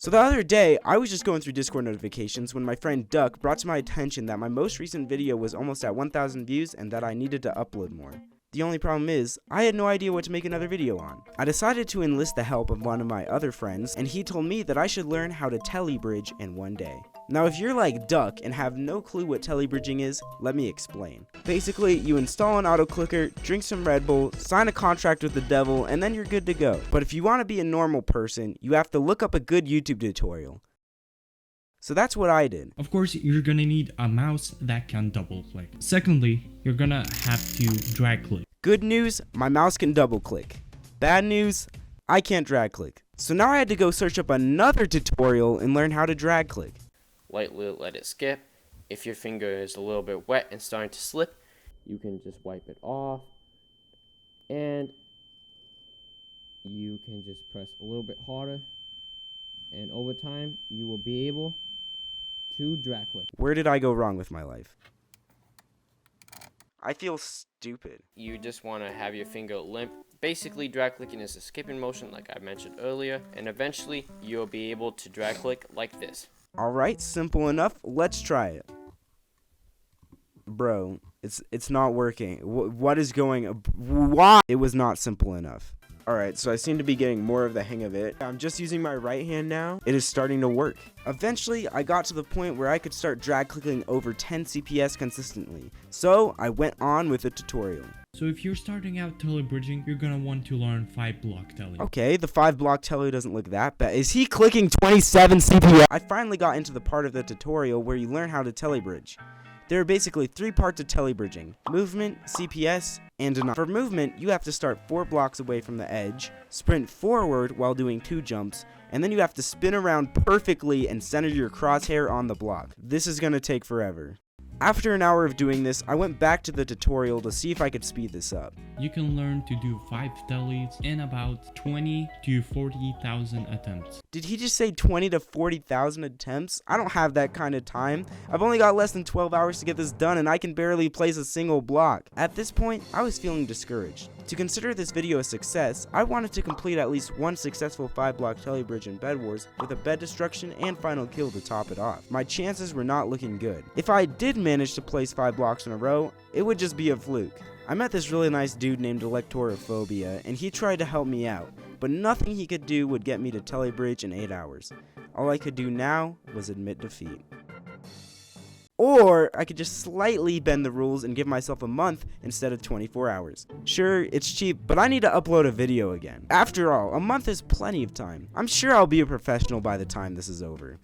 So the other day, I was just going through Discord notifications when my friend Duck brought to my attention that my most recent video was almost at 1,000 views and that I needed to upload more. The only problem is, I had no idea what to make another video on. I decided to enlist the help of one of my other friends, and he told me that I should learn how to Telly bridge in one day. Now if you're like Duck and have no clue what Telly bridging is, let me explain. Basically, you install an auto clicker, drink some Red Bull, sign a contract with the devil, and then you're good to go. But if you want to be a normal person, you have to look up a good YouTube tutorial. So that's what I did. Of course, you're gonna need a mouse that can double click. Secondly, you're gonna have to drag click. Good news, my mouse can double click. Bad news, I can't drag click. So now I had to go search up another tutorial and learn how to drag click. Lightly let it skip. If your finger is a little bit wet and starting to slip, you can just wipe it off. And you can just press a little bit harder. And over time, you will be able to drag click. Where did I go wrong with my life? I feel stupid. You just want to have your finger limp. Basically, drag clicking is a skipping motion like I mentioned earlier. And eventually, you'll be able to drag click like this. Alright, simple enough. Let's try it. Bro, it's not working. What is going? Why? It was not simple enough. Alright, so I seem to be getting more of the hang of it. I'm just using my right hand now. It is starting to work. Eventually, I got to the point where I could start drag clicking over 10 CPS consistently. So, I went on with the tutorial. So if you're starting out Telly bridging, you're gonna want to learn 5-block Telly. Okay, the 5-block Telly doesn't look that bad. Is he clicking 27 CPS? I finally got into the part of the tutorial where you learn how to Telly bridge. There are basically 3 parts of Telly bridging: movement, CPS, and deny. For movement, you have to start 4 blocks away from the edge, sprint forward while doing 2 jumps, and then you have to spin around perfectly and center your crosshair on the block. This is gonna take forever. After an hour of doing this, I went back to the tutorial to see if I could speed this up. You can learn to do 5 Tellys in about 20 to 40,000 attempts. Did he just say 20 to 40,000 attempts? I don't have that kind of time. I've only got less than 12 hours to get this done and I can barely place a single block. At this point, I was feeling discouraged. To consider this video a success, I wanted to complete at least one successful 5-block Telly bridge in Bed Wars with a bed destruction and final kill to top it off. My chances were not looking good. If I did manage to place 5 blocks in a row, it would just be a fluke. I met this really nice dude named Electorophobia, and he tried to help me out, but nothing he could do would get me to Telly bridge in 8 hours. All I could do now was admit defeat. Or I could just slightly bend the rules and give myself a month instead of 24 hours. Sure, it's cheap, but I need to upload a video again. After all, a month is plenty of time. I'm sure I'll be a professional by the time this is over.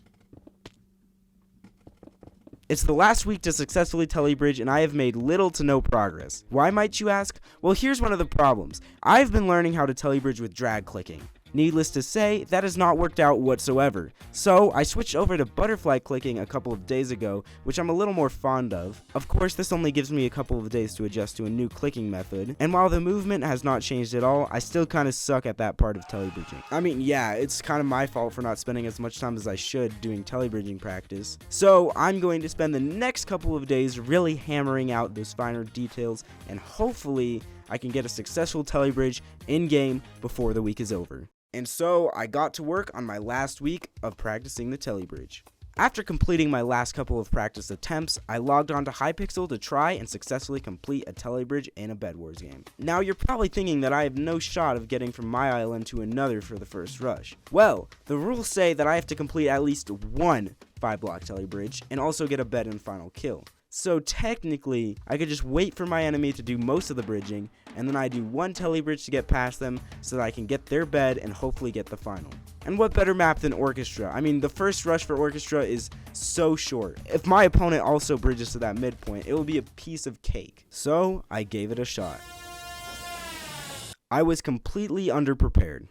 It's the last week to successfully Telly bridge and I have made little to no progress. Why might you ask? Well, here's one of the problems. I've been learning how to Telly bridge with drag clicking. Needless to say, that has not worked out whatsoever. So I switched over to butterfly clicking a couple of days ago, which I'm a little more fond of. Of course, this only gives me a couple of days to adjust to a new clicking method, and while the movement has not changed at all, I still kind of suck at that part of Telly bridging. I mean, yeah, it's kind of my fault for not spending as much time as I should doing Telly bridging practice. So I'm going to spend the next couple of days really hammering out those finer details, and hopefully I can get a successful Telly bridge in-game before the week is over. And so I got to work on my last week of practicing the Telly bridge. After completing my last couple of practice attempts, I logged on to Hypixel to try and successfully complete a Telly bridge in a Bed Wars game. Now you're probably thinking that I have no shot of getting from my island to another for the first rush. Well, the rules say that I have to complete at least one 5-block Telly bridge and also get a bed and final kill. So technically, I could just wait for my enemy to do most of the bridging, and then I do one Telly bridge to get past them so that I can get their bed and hopefully get the final. And what better map than Orchestra? I mean, the first rush for Orchestra is so short. If my opponent also bridges to that midpoint, it will be a piece of cake. So I gave it a shot. I was completely underprepared.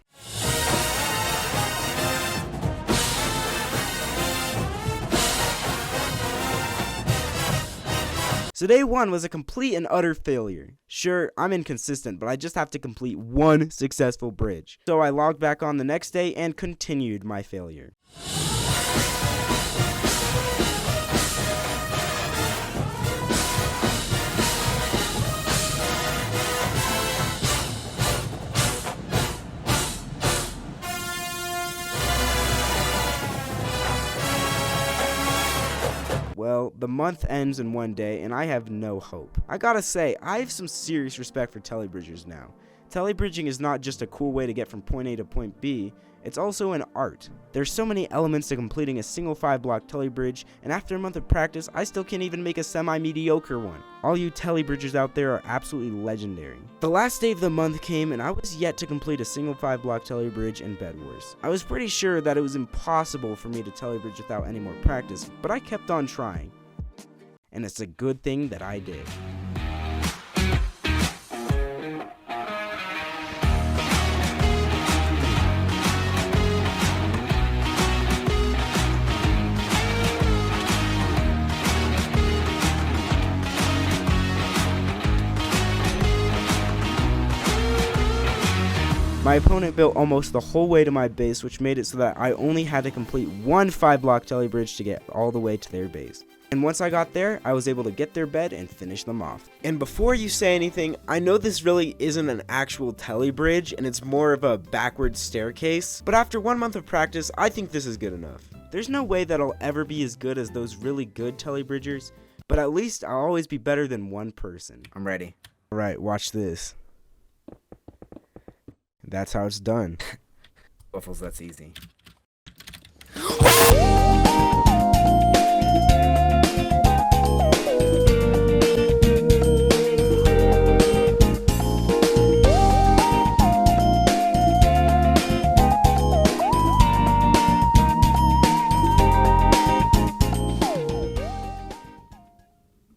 So day 1 was a complete and utter failure. Sure, I'm inconsistent, but I just have to complete one successful bridge. So I logged back on the next day and continued my failure. Well, the month ends in one day, and I have no hope. I gotta say, I have some serious respect for Telly bridgers now. Telly bridging is not just a cool way to get from point A to point B, it's also an art. There's so many elements to completing a single 5-block Telly bridge, and after a month of practice, I still can't even make a semi-mediocre one. All you Telly bridgers out there are absolutely legendary. The last day of the month came, and I was yet to complete a single 5-block Telly bridge and Bed Wars. I was pretty sure that it was impossible for me to Telly bridge without any more practice, but I kept on trying. And it's a good thing that I did. My opponent built almost the whole way to my base, which made it so that I only had to complete one 5-block Telly bridge to get all the way to their base. And once I got there, I was able to get their bed and finish them off. And before you say anything, I know this really isn't an actual Telly bridge, and it's more of a backward staircase, but after 1 month of practice, I think this is good enough. There's no way that I'll ever be as good as those really good Telly bridgers, but at least I'll always be better than one person. I'm ready. Alright, watch this. That's how it's done. Waffles, that's easy.